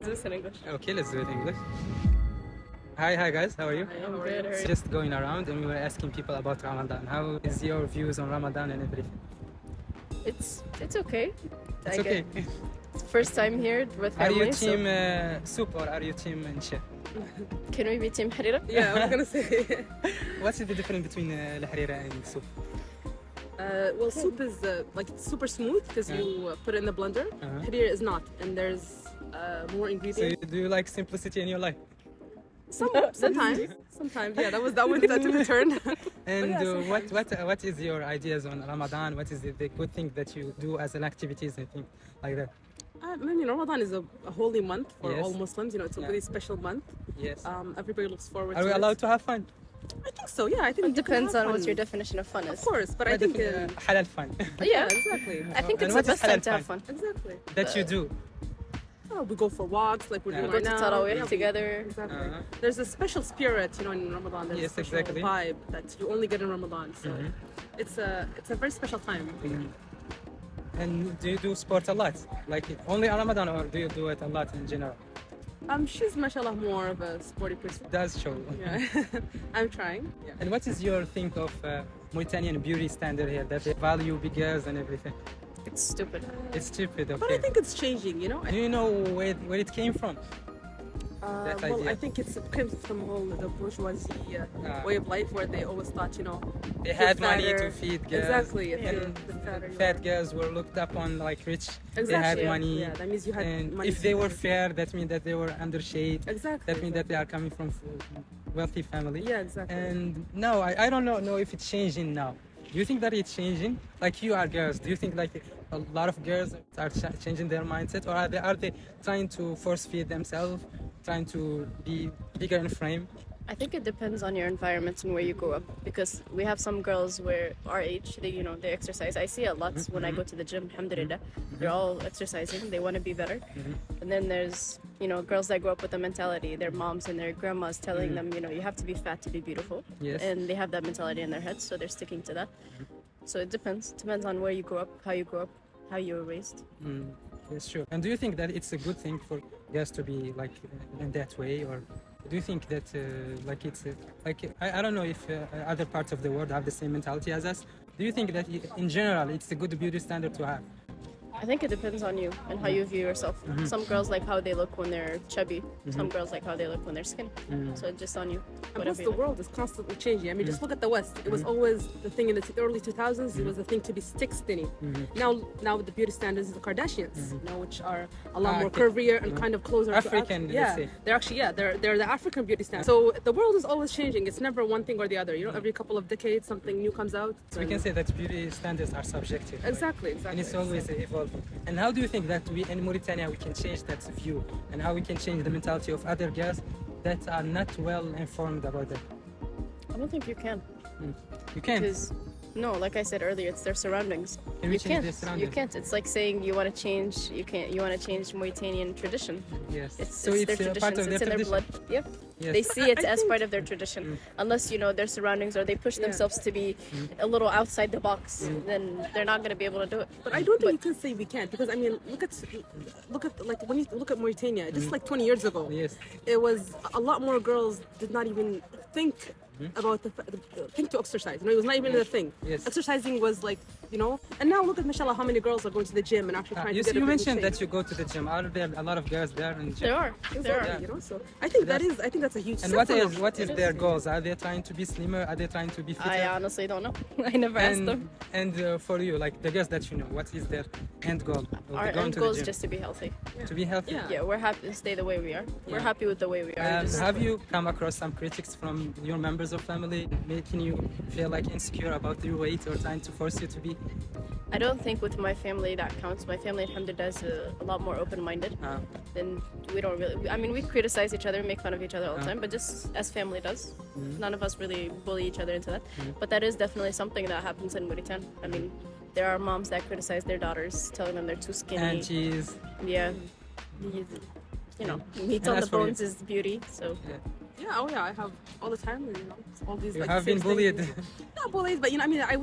This in English. Okay, let's do it in English. Hi guys, how are you? I'm good. How are you? Just going around and we were asking people about Ramadan. How is your views on Ramadan and everything? It's okay. It's okay. It's first time here with Are family. you team soup or are you team Ncha? Can we be team Harira? Yeah, I was gonna say. What's the difference between الحريرة and soup? Well, soup is like it's super smooth because you put it in the blender. Harira is not, and there's more So ingredients. do you like simplicity in your life? Sometimes, yeah, that took a turn. And yeah, what is your ideas on Ramadan? What is the good thing that you do as an activities and things like that? I mean, Ramadan is a holy month for Yes. all Muslims. You know, it's a Yeah. really special month. Yes. Everybody looks forward Are to we it. allowed to have fun? I think so. Yeah, I think It you can depends have on what fun. your definition of fun is. Of course, but I think halal fun yeah, exactly. I think And it's what the is best time halal to have fun. Exactly. that you do. Oh, we go for walks like we're Yeah. doing Go right to now. Tarawih Yeah, we- together. Exactly. Uh-huh. There's a special spirit, you know, in Ramadan. There's Yes, a special exactly. vibe that you only get in Ramadan. So it's a very special time. And do you do sport a lot? Like only on Ramadan or do you do it a lot in general? She's mashallah more of a sporty person. Does show. Yeah. I'm trying. Yeah. And what is your think of Mauritanian beauty standard here? That they value big girls and everything. It's stupid. It's stupid, okay. But I think it's changing, you know. Do you know where it came from? that Well, idea? I think it comes from all the bourgeoisie way of life, where they always thought, you know, They the had money fatter- to feed girls. Exactly. If And the fatter you fat are. girls were looked up on like rich. Exactly. They had yeah. money. Yeah, that means you had And money. if they were fair, that means that they were under shade. Exactly. That means that they are coming from wealthy family. Yeah, exactly. And no, I don't know if it's changing now. Do you think that it's changing? Like you are girls, do you think like a lot of girls are changing their mindset, or are they trying to force feed themselves, trying to be bigger in frame? I think it depends on your environment and where you grow up, because we have some girls where our age, they exercise. I see a lot when I go to the gym, alhamdulillah. They're all exercising, they want to be better. And then there's, girls that grow up with the mentality, their moms and their grandmas telling them, you have to be fat to be beautiful. Yes. And they have that mentality in their heads, so they're sticking to that. So it depends on where you grow up, how you grew up, how you were raised. Yes, sure. And do you think that it's a good thing for girls to be like in that way, or do you think that like it's like I don't know if other parts of the world have the same mentality as us? Do you think that in general it's a good beauty standard to have? I think it depends on you and how you view yourself. Some girls like how they look when they're chubby. Some girls like how they look when they're skinny. So it's just on you. And plus, Whatever the you like. world is constantly changing. I mean, just look at the West. It was always the thing in the early 2000s. It was the thing to be stick skinny. Now with the beauty standards, the Kardashians, which are a lot more okay. curvier and kind of closer African, to let's yeah, say. they're actually they're the African beauty standards. So the world is always changing. It's never one thing or the other. You know, every couple of decades something new comes out. So we can say that beauty standards are subjective. right? Exactly. And it's always evolving. And how do you think that we in Mauritania we can change that view, and how we can change the mentality of other girls that are not well informed about that? I don't think you can. You can. Because, no, like I said earlier, it's their surroundings. Can we You change can't. their You surroundings? can't. It's like saying you want to change. You can't. You want to change Mauritanian tradition. Yes. It's So their it's traditions. part of It's their in their tradition. blood. Yep. Yes. They see it I as think- part of their tradition. Unless their surroundings or they push themselves to be a little outside the box, then they're not going to be able to do it. But I don't think you can say we can't, because I mean, look at like when you look at Mauritania, just like 20 years ago, Yes. it was a lot more girls did not even think about think to exercise. It was not even a thing. Yes. Exercising was like, and now look at mashallah how many girls are going to the gym and actually trying to get You a bit in mentioned that shape. you go to the gym. Are there a lot of girls there in the gym? There are. There Exactly, are. So I think that's a huge And step for what them. is their goals? Are they trying to be slimmer? Are they trying to be fitter? I honestly don't know. I never asked them. And for you, like the girls that you know, what is their end goal? Our Going end to goal the is gym? just to be healthy. To be healthy. Yeah. Yeah, we're happy to stay the way we are. We're happy with the way we are. Have you come across some critics from your members of family making you feel like insecure about your weight or trying to force you to be? I don't think with my family that counts. My family, alhamdulillah, is a lot more open-minded. Then we don't really. I mean, we criticize each other, make fun of each other all the time, but just as family does. None of us really bully each other into that. But that is definitely something that happens in Mauritania. I mean, there are moms that criticize their daughters, telling them they're too skinny. And cheese. Yeah. Meat on And the as for you- bones is beauty. So Yeah. Yeah, oh yeah, I have all the time, you know, all these. You like, have same been bullied. things. Not bullied, but you know, I mean, I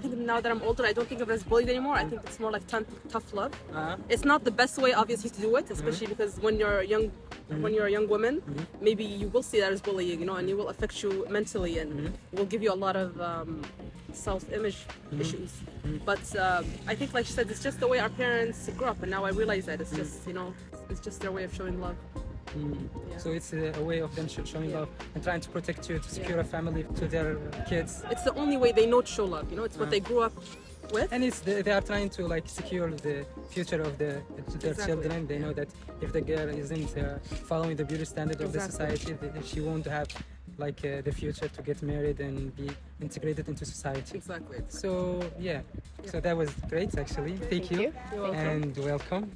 think now that I'm older, I don't think of it as bullied anymore. I think it's more like tough love. It's not the best way, obviously, to do it, especially because when you're young, when you're a young woman, maybe you will see that as bullying, you know, and it will affect you mentally and will give you a lot of self-image issues. But I think, like she said, it's just the way our parents grew up, and now I realize that it's just, you know, it's just their way of showing love. Yeah. So it's a way of them showing love and trying to protect you, to secure a family to their kids. It's the only way they know to show love, you know, it's what they grew up with. And they are trying to like secure the future of their children. They know that if the girl isn't following the beauty standard of the society, she won't have like the future to get married and be integrated into society. Exactly. So yeah, so that was great actually. Thank you. You're welcome. And welcome.